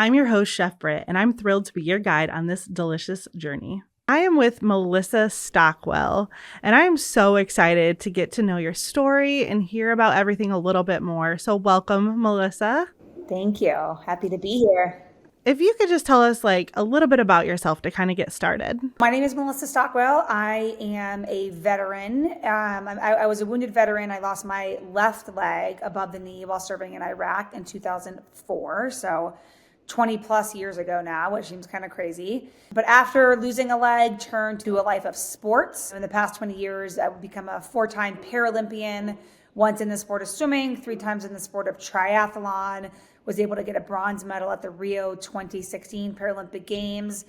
I'm your host, Chef Britt, and I'm thrilled to be your guide on this delicious journey. I am with Melissa Stockwell, and I am so excited to get to know your story and hear about everything a little bit more. So welcome, Melissa. Thank you. Happy to be here. If you could just tell us a little bit about yourself to kind of get started. My name is Melissa Stockwell. I am a veteran. I was a wounded veteran. I lost my left leg above the knee while serving in Iraq in 2004. So 20 plus years ago now, which seems kind of crazy. But after losing a leg, turned to a life of sports. In the past 20 years, I would become a 4-time Paralympian, once in the sport of swimming, 3 times in the sport of triathlon, was able to get a bronze medal at the Rio 2016 Paralympic Games,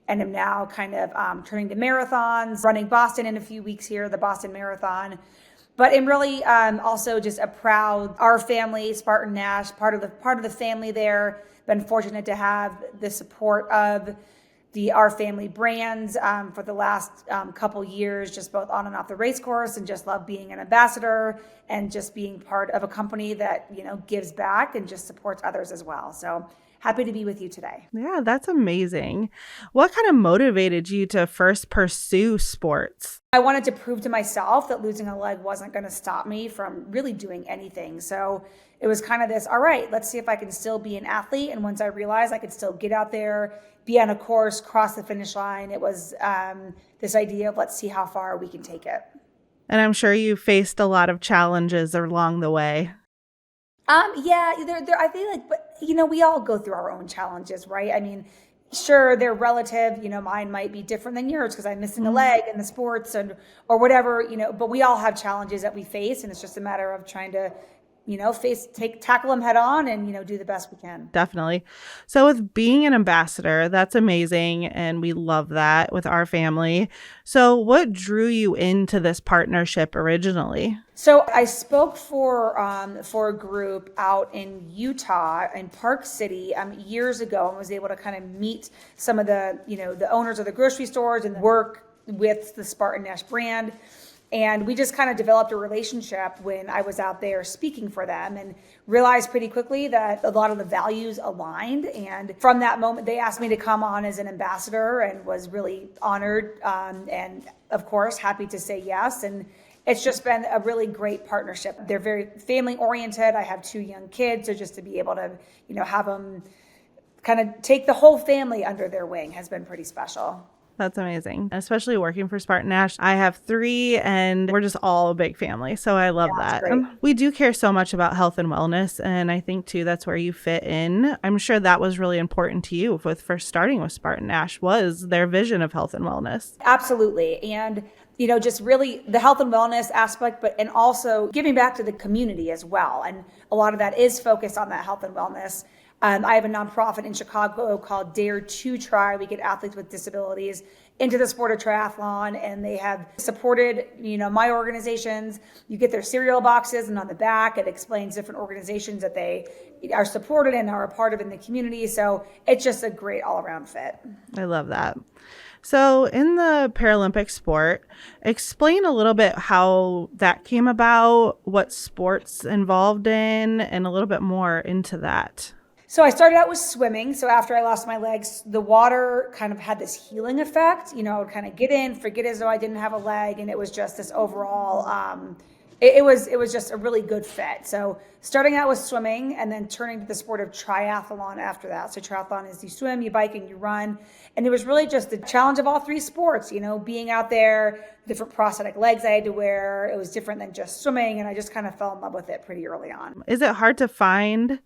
and am now kind of turning to marathons, running Boston in a few weeks here, the Boston Marathon. But I'm really also just our family, Spartan Nash, part of the family there. Been fortunate to have the support of our family brands for the last couple years, just both on and off the race course, and just love being an ambassador and just being part of a company that, gives back and just supports others as well. So happy to be with you today. Yeah, that's amazing. What kind of motivated you to first pursue sports? I wanted to prove to myself that losing a leg wasn't going to stop me from really doing anything. So it was kind of this, all right, let's see if I can still be an athlete. And once I realized I could still get out there, be on a course, cross the finish line, it was this idea of let's see how far we can take it. And I'm sure you faced a lot of challenges along the way. Yeah, I feel like, but we all go through our own challenges, right? I mean, sure, they're relative. Mine might be different than yours because I'm missing a leg in the sports or whatever. But we all have challenges that we face, and it's just a matter of trying to, tackle them head on and do the best we can. Definitely. So with being an ambassador, that's amazing, and we love that with our family. So what drew you into this partnership originally? So I spoke for a group out in Utah in Park City years ago, and was able to kind of meet some of the the owners of the grocery stores and work with the Spartan Nash brand. And we just kind of developed a relationship when I was out there speaking for them, and realized pretty quickly that a lot of the values aligned. And from that moment, they asked me to come on as an ambassador, and was really honored and, of course, happy to say yes. And it's just been a really great partnership. They're very family oriented. I have 2 young kids, so just to be able to, have them kind of take the whole family under their wing has been pretty special. That's amazing. Especially working for Spartan Nash. I have 3 and we're just all a big family. So I love that. We do care so much about health and wellness. And I think too, that's where you fit in. I'm sure that was really important to you with first starting with Spartan Nash, was their vision of health and wellness. Absolutely. And just really the health and wellness aspect, and also giving back to the community as well. And a lot of that is focused on that health and wellness. I have a nonprofit in Chicago called Dare to Try. We get athletes with disabilities into the sport of triathlon, and they have supported, my organizations. You get their cereal boxes, and on the back, it explains different organizations that they are supported and are a part of in the community. So it's just a great all-around fit. I love that. So in the Paralympic sport, explain a little bit how that came about, what sports involved in, and a little bit more into that. So I started out with swimming. So after I lost my legs, the water kind of had this healing effect. I would kind of get in, forget as though I didn't have a leg. And it was just this overall, it was just a really good fit. So starting out with swimming, and then turning to the sport of triathlon after that. So triathlon is you swim, you bike, and you run. And it was really just the challenge of all 3 sports, being out there, different prosthetic legs I had to wear. It was different than just swimming. And I just kind of fell in love with it pretty early on. Is it hard to find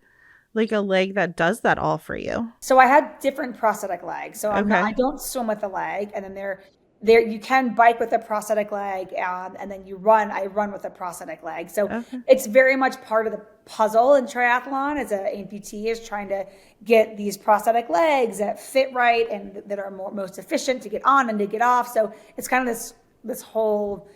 a leg that does that all for you? So I had different prosthetic legs. So I don't swim with a leg, and then there you can bike with a prosthetic leg, and then I run with a prosthetic leg. So It's very much part of the puzzle in triathlon as an amputee, is trying to get these prosthetic legs that fit right and that are most efficient to get on and to get off. So it's kind of this whole,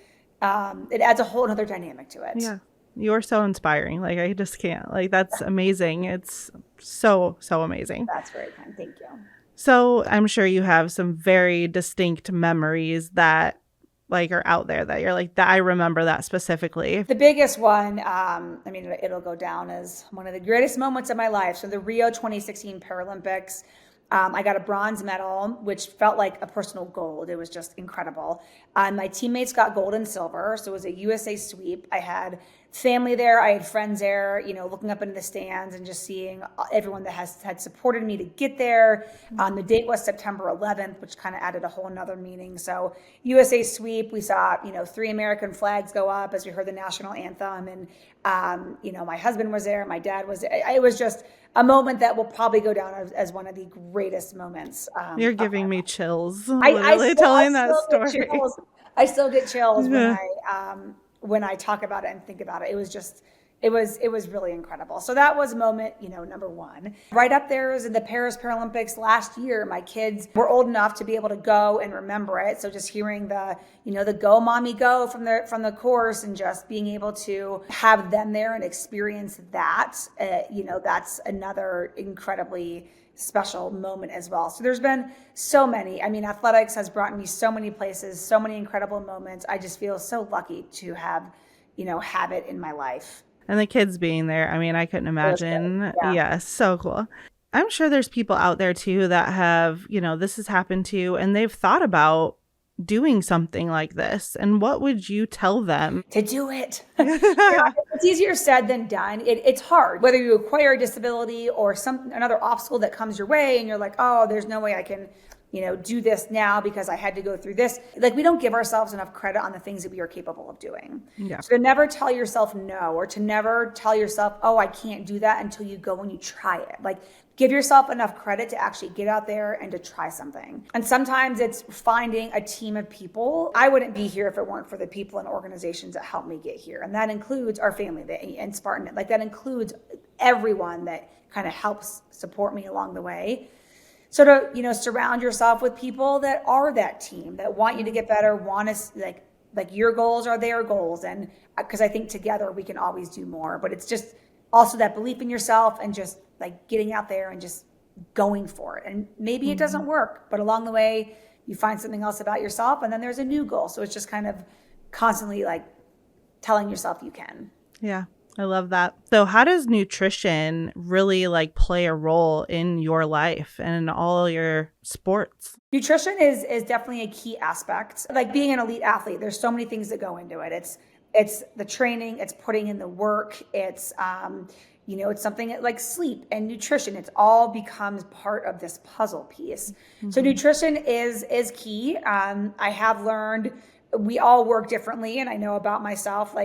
it adds a whole other dynamic to it. Yeah. You're so inspiring. I just can't. That's amazing. It's so, so amazing. That's very kind. Thank you. So I'm sure you have some very distinct memories that like are out there that you're like, that I remember that specifically? The biggest one, I mean, it'll go down as one of the greatest moments of my life. So the Rio 2016 Paralympics, I got a bronze medal, which felt like a personal gold. It was just incredible. My teammates got gold and silver. So it was a USA sweep. I had family there. I had friends there, looking up into the stands and just seeing everyone that had supported me to get there. The date was September 11th, which kind of added a whole nother meaning. So USA sweep, we saw, 3 American flags go up as we heard the national anthem. And, my husband was there. My dad was there. It was just a moment that will probably go down as one of the greatest moments. You're giving me chills. Literally telling that story. I still get chills when I talk about it and think about it. It was really incredible. So that was moment, number one. Right up there is in the Paris Paralympics last year. My kids were old enough to be able to go and remember it. So just hearing the go mommy go from the course and just being able to have them there and experience that, that's another incredibly special moment as well. So there's been so many. I mean, athletics has brought me so many places, so many incredible moments. I just feel so lucky to have it in my life. And the kids being there, I mean, I couldn't imagine. Yeah, so cool. I'm sure there's people out there too that have, this has happened to, and they've thought about doing something like this. And what would you tell them? To do it. It's easier said than done. It's hard, whether you acquire a disability or another obstacle that comes your way and you're like, oh, there's no way I can do this now because I had to go through this. Like, we don't give ourselves enough credit on the things that we are capable of doing. Yeah. So to never tell yourself no, or to never tell yourself, oh, I can't do that until you go and you try it. Like, give yourself enough credit to actually get out there and to try something. And sometimes it's finding a team of people. I wouldn't be here if it weren't for the people and organizations that helped me get here. And that includes our family and Spartan. Like, that includes everyone that kind of helps support me along the way. So to, surround yourself with people that are that team, that want you to get better, want to, like your goals are their goals. And because I think together we can always do more. But it's just also that belief in yourself and just like getting out there and just going for it. And maybe it doesn't work, but along the way you find something else about yourself and then there's a new goal. So it's just kind of constantly like telling yourself you can. Yeah. I love that. So how does nutrition really like play a role in your life and in all your sports? Nutrition is definitely a key aspect. Like being an elite athlete, there's so many things that go into it. It's the training, it's putting in the work, it's it's something like sleep and nutrition. It's all becomes part of this puzzle piece. Mm-hmm. So nutrition is key. I have learned we all work differently, and I know about myself.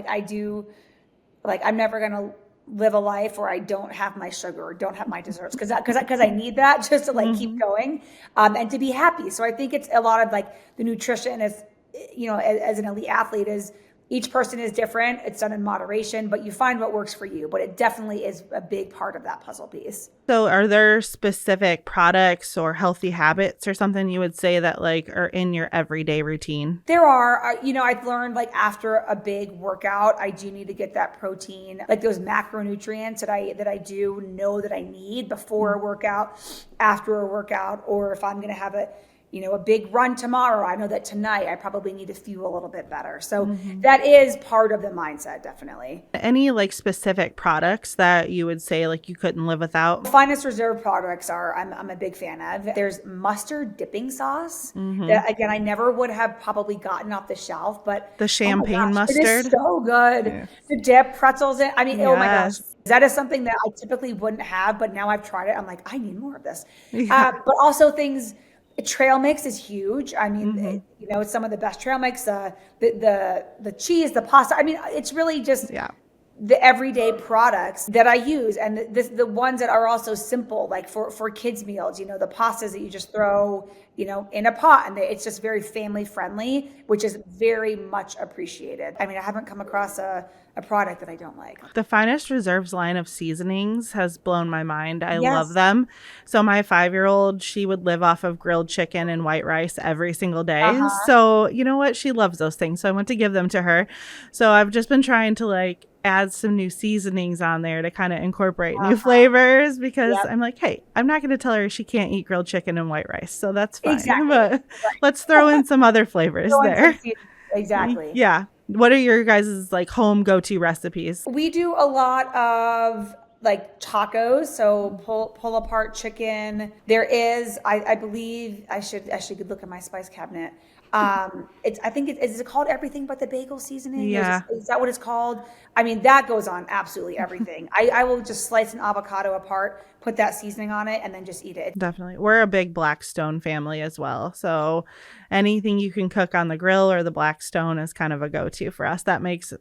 I'm never going to live a life where I don't have my sugar or don't have my desserts because I need that just to keep going and to be happy. So I think it's a lot of the nutrition is, as an elite athlete is each person is different. It's done in moderation, but you find what works for you. But it definitely is a big part of that puzzle piece. So are there specific products or healthy habits or something you would say that are in your everyday routine? There are. I've learned after a big workout, I do need to get that protein, those macronutrients that I do know that I need before a workout, after a workout, or if I'm going to have a big run tomorrow, I know that tonight I probably need to fuel a little bit better. So that is part of the mindset, definitely. Any specific products that you would say you couldn't live without? Finest Reserve products I'm a big fan of. There's mustard dipping sauce that, again, I never would have probably gotten off the shelf, but the champagne mustard. It is so good. Yes. The dip, pretzels in. I mean, Oh my gosh. That is something that I typically wouldn't have, but now I've tried it. I'm like, I need more of this. Yeah. But also things. Trail mix is huge. I mean, it's some of the best trail mix, the cheese, the pasta. I mean, it's really just the everyday products that I use, and the ones that are also simple, for kids' meals. The pastas that you just throw, in a pot, and it's just very family friendly, which is very much appreciated. I mean, I haven't come across a product that I don't like. The Finest Reserves line of seasonings has blown my mind. I love them. So my 5-year-old, she would live off of grilled chicken and white rice every single day. So you know what? She loves those things. So I went to give them to her. So I've just been trying to add some new seasonings on there to kind of incorporate new flavors because I'm like, hey, I'm not going to tell her she can't eat grilled chicken and white rice. So that's fine. Exactly. But let's throw in some other flavors there. exactly. Yeah. What are your guys' like home go-to recipes? We do a lot of like tacos, so pull apart chicken. There is, I believe, I should look at my spice cabinet. It's I think is it called everything but the bagel seasoning? Yeah. Is that what it's called? I mean, that goes on absolutely everything. I will just slice an avocado apart, put that seasoning on it, and then just eat it. Definitely. We're a big Blackstone family as well. So anything you can cook on the grill or the Blackstone is kind of a go-to for us. That makes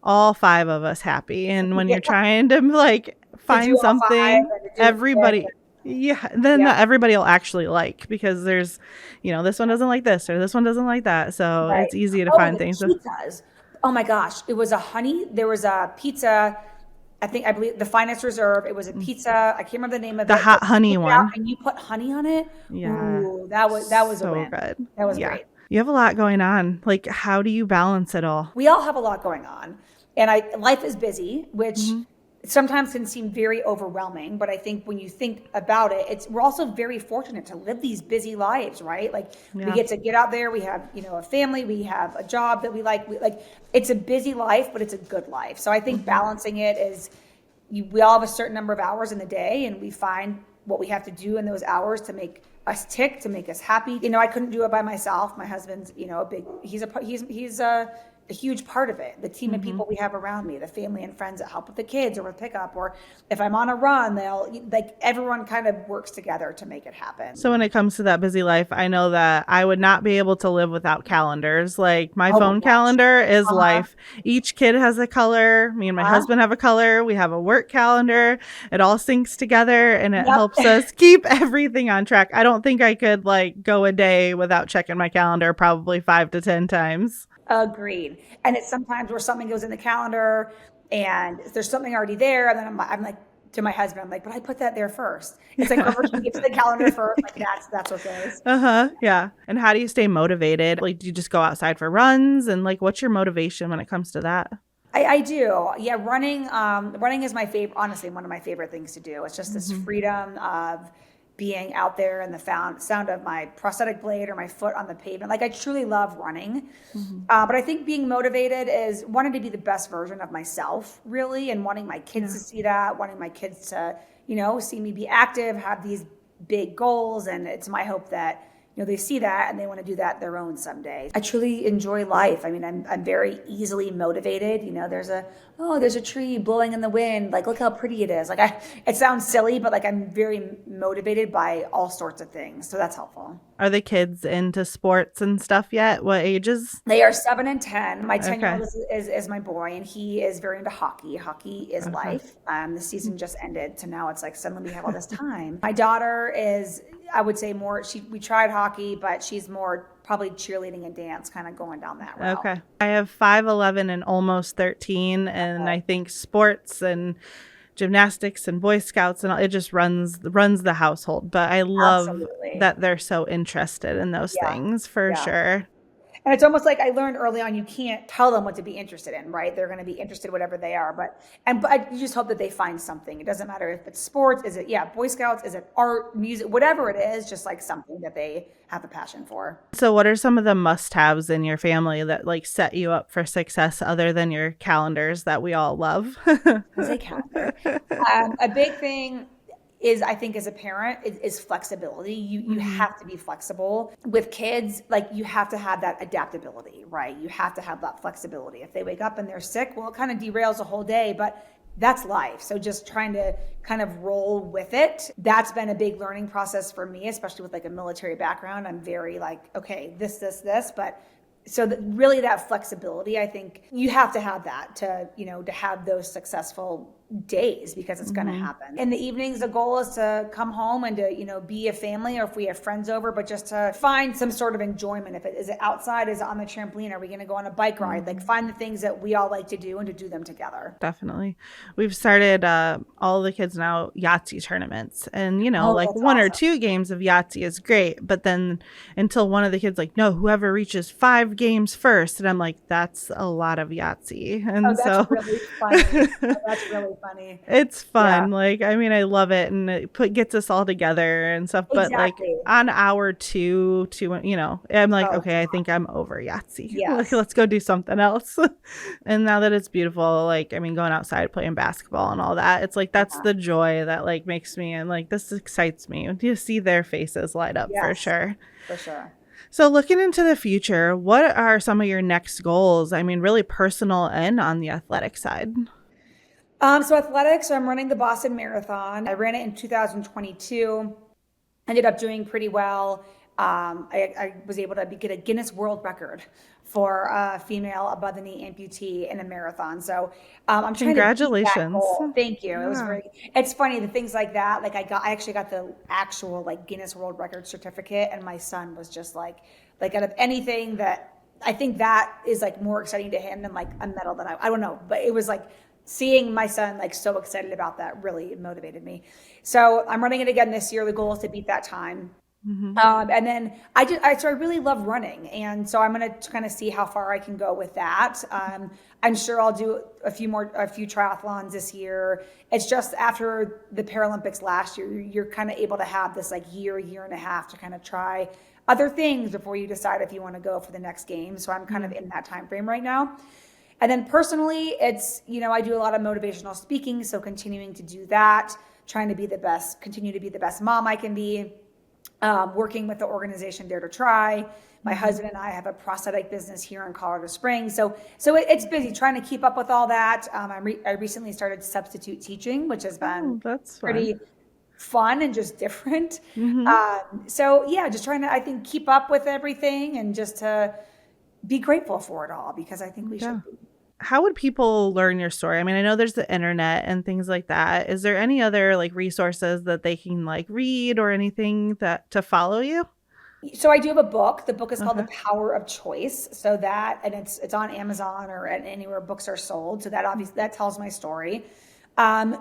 all five of us happy. And when Yeah, you're trying to like to do find all five something, and to do it everybody, quick. yeah, then Yeah, everybody will actually like because there's, this one doesn't like this or this one doesn't like that. So right. it's easy to Oh, find the things. pizzas. Oh my gosh, it was there was a pizza. I believe the Finest Reserve. It was a pizza. I can't remember the name of The it, but hot you honey take it out one. and you put honey on it. Yeah. Ooh, that was a So win. good. That was Yeah. great. You have a lot going on. Like, how do you balance it all? We all have a lot going on, and life is busy, which Hmm. sometimes can seem very overwhelming. But I think when you think about it, we're also very fortunate to live these busy lives, right? Like we Yeah. get to get out there. We have a family. We have a job that we like. It's a busy life, but it's a good life. So I think balancing it is we all have a certain number of hours in the day, and we find what we have to do in those hours to make us tick, to make us happy. I couldn't do it by myself. My husband's, he's a huge part of it. The team of people we have around me, the family and friends that help with the kids or with pickup, or if I'm on a run, everyone kind of works together to make it happen. So when it comes to that busy life, I know that I would not be able to live without calendars. Like my Oh my phone gosh. calendar is Uh-huh. life. Each kid has a color. Me and my Uh-huh. husband have a color. We have a work calendar. It all syncs together and it helps Yep. us keep everything on track. I don't think I could like go a day without checking my calendar probably 5 to 10 times. Agreed. And it's sometimes where something goes in the calendar and there's something already there. And then I'm like, to my husband, I'm like, but I put that there first. It's like, whoever can get to the calendar first, like that's what goes. Uh-huh. Yeah. And how do you stay motivated? Like, do you just go outside for runs? And like, what's your motivation when it comes to that? I do. Yeah, running is my favorite, honestly, one of my favorite things to do. It's just this freedom of being out there and the sound of my prosthetic blade or my foot on the pavement. Like I truly love running. But I think being motivated is wanting to be the best version of myself, really, and wanting my kids to see that, wanting my kids to, see me be active, have these big goals. And it's my hope that they see that and they want to do that their own someday. I truly enjoy life. I mean, I'm very easily motivated. There's a tree blowing in the wind. Like, look how pretty it is. It sounds silly, but like I'm very motivated by all sorts of things. So that's helpful. Are the kids into sports and stuff yet? What ages? They are 7 and 10. My 10-year-old Okay. is my boy, and he is very into hockey. Hockey is Okay. life. The season just ended, so now it's like suddenly we have all this time. My daughter is, I would say, more. We tried hockey, but she's more probably cheerleading and dance, kind of going down that route. Okay. I have 5'11" and almost 13, and I think sports and gymnastics and Boy Scouts and all, it just runs the household. But I love Absolutely. that they're so interested in those Yeah. things for Yeah. sure. And it's almost like I learned early on, you can't tell them what to be interested in, right? They're going to be interested in whatever they are. But you just hope that they find something. It doesn't matter if it's sports, is it, Boy Scouts, is it art, music, whatever it is, just like something that they have a passion for. So what are some of the must-haves in your family that like set you up for success other than your calendars that we all love? As a calendar. A big thing is, I think, as a parent is flexibility. You have to be flexible with kids. Like you have to have that adaptability, right? You have to have that flexibility. If they wake up and they're sick, well, it kind of derails the whole day, but that's life. So just trying to kind of roll with it. That's been a big learning process for me, especially with like a military background. I'm very like, okay, this, but so really that flexibility, I think you have to have that to have those successful days, because it's going to happen. In the evenings, the goal is to come home and to, be a family, or if we have friends over, but just to find some sort of enjoyment. If it is it outside, is it on the trampoline? Are we going to go on a bike ride? Like find the things that we all like to do and to do them together. Definitely. We've started all the kids now Yahtzee tournaments, and like That's one or awesome. two games of Yahtzee is great, but then until one of the kids like, no, whoever reaches 5 games first, and I'm like, that's a lot of Yahtzee. And Oh, that's so really funny. That's really really funny. It's Yeah, fun. Like, I mean, I love it, and it gets us all together and stuff. But like exactly. on hour two, I'm like, Oh, okay, I think I'm over Yahtzee. Like, yes. let's go do something else. And now that it's beautiful, like, I mean, going outside playing basketball and all that, it's like that's Yeah. the joy that like makes me, and like this excites me. You see their faces light up for Yes, sure. for sure. So, looking into the future, what are some of your next goals? I mean, really personal and on the athletic side. So athletics, I'm running the Boston Marathon. I ran it in 2022. Ended up doing pretty well. I was able to get a Guinness World Record for a female above the knee amputee in a marathon. So I'm trying to beat that Congratulations. goal. Thank you. It was Yeah. very. It's funny the things like that. Like I actually got the actual like Guinness World Record certificate, and my son was just like out of anything that I think that is like more exciting to him than like a medal that I don't know, but it was like seeing my son like so excited about that really motivated me. So I'm running it again this year. The goal is to beat that time. Hmm. And then so I really love running. And so I'm going to kind of see how far I can go with that. I'm sure I'll do a few triathlons this year. It's just after the Paralympics last year, you're kind of able to have this like year and a half to kind of try other things before you decide if you want to go for the next game. So I'm kind of in that time frame right now. And then personally, it's, I do a lot of motivational speaking. So continuing to do that, trying to be the best, continue to be the best mom I can be, working with the organization Dare to Try. My husband and I have a prosthetic business here in Colorado Springs. So it's busy trying to keep up with all that. I recently started substitute teaching, which has Oh, been that's pretty fun. fun and just different. Hmm. So yeah, just trying to, I think, keep up with everything and just to be grateful for it all, because I think we Yeah. should be. How would people learn your story? I mean, I know there's the internet and things like that. Is there any other like resources that they can like read or anything that to follow you? So I do have a book. The book is called The Okay. Power of Choice. And it's on Amazon or anywhere books are sold. So that obviously that tells my story. Um,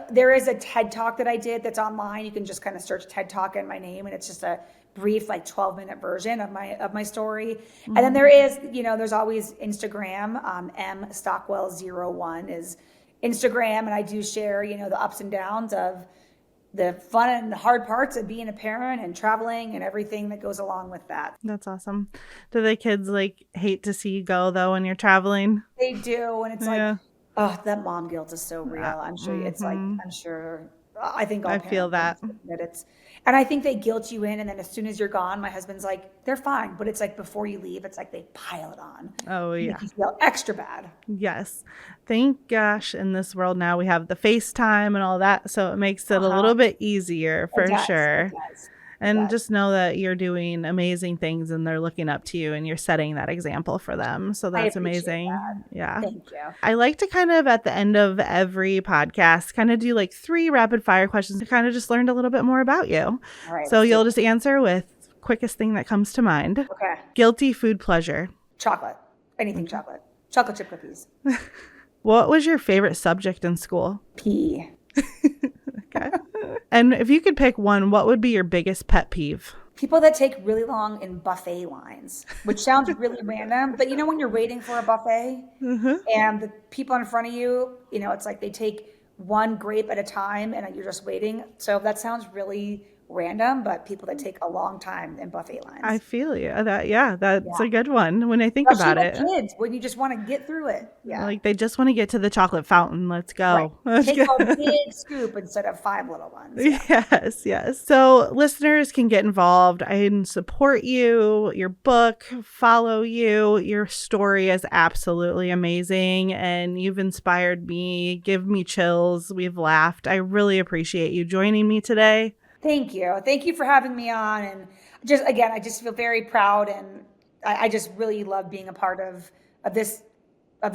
there is a TED Talk that I did that's online. You can just kind of search TED Talk and my name, and it's just a brief, like 12-minute version of my story. And then Hmm. there's always Instagram. M Stockwell 01 is Instagram, and I do share, the ups and downs of the fun and the hard parts of being a parent and traveling and everything that goes along with that. That's awesome. Do the kids like hate to see you go though when you're traveling? They do, and it's like, Yeah. oh, that mom guilt is so real. I'm sure it's like, Hmm. I'm sure, I think all I feel parents that. that and I think they guilt you in, and then as soon as you're gone, my husband's like, they're fine, but it's like before you leave, it's like they pile it on, Oh, make yeah. you feel extra bad. Yes. Thank gosh, in this world now we have the FaceTime and all that, so it makes it a Uh-huh. little bit easier It for does. It sure. does. It And does. just know that you're doing amazing things and they're looking up to you and you're setting that example for them. So I that's appreciate that. amazing. Yeah. Thank you. I like to kind of at the end of every podcast kind of do like 3 rapid fire questions to kind of just learn a little bit more about you. All right, So let's do you'll it. just answer with quickest thing that comes to mind. Okay. Guilty food pleasure. Chocolate. Anything chocolate. Chocolate chip cookies. What was your favorite subject in school? Pee. Okay. And if you could pick one, what would be your biggest pet peeve? People that take really long in buffet lines, which sounds really random, but when you're waiting for a buffet Hmm. and the people in front of you, it's like they take one grape at a time and you're just waiting. So that sounds really random, but people that take a long time in buffet I lines. feel you. That's Yeah. a good one when I think Especially about with it. kids, when you just want to get through it. Yeah. Like they just want to get to the chocolate fountain. Let's Right. go. Let's Take go. a big scoop instead of 5 little ones. Yeah. Yes, yes. So listeners can get involved and support you, your book, follow you. Your story is absolutely amazing and you've inspired me, give me chills. We've laughed. I really appreciate you joining me today. Thank you. Thank you for having me on. And I just feel very proud, and I just really love being a part of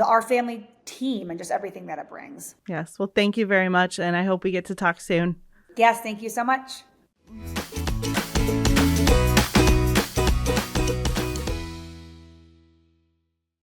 our family team and just everything that it brings. Yes. Well, thank you very much. And I hope we get to talk soon. Yes, thank you so much.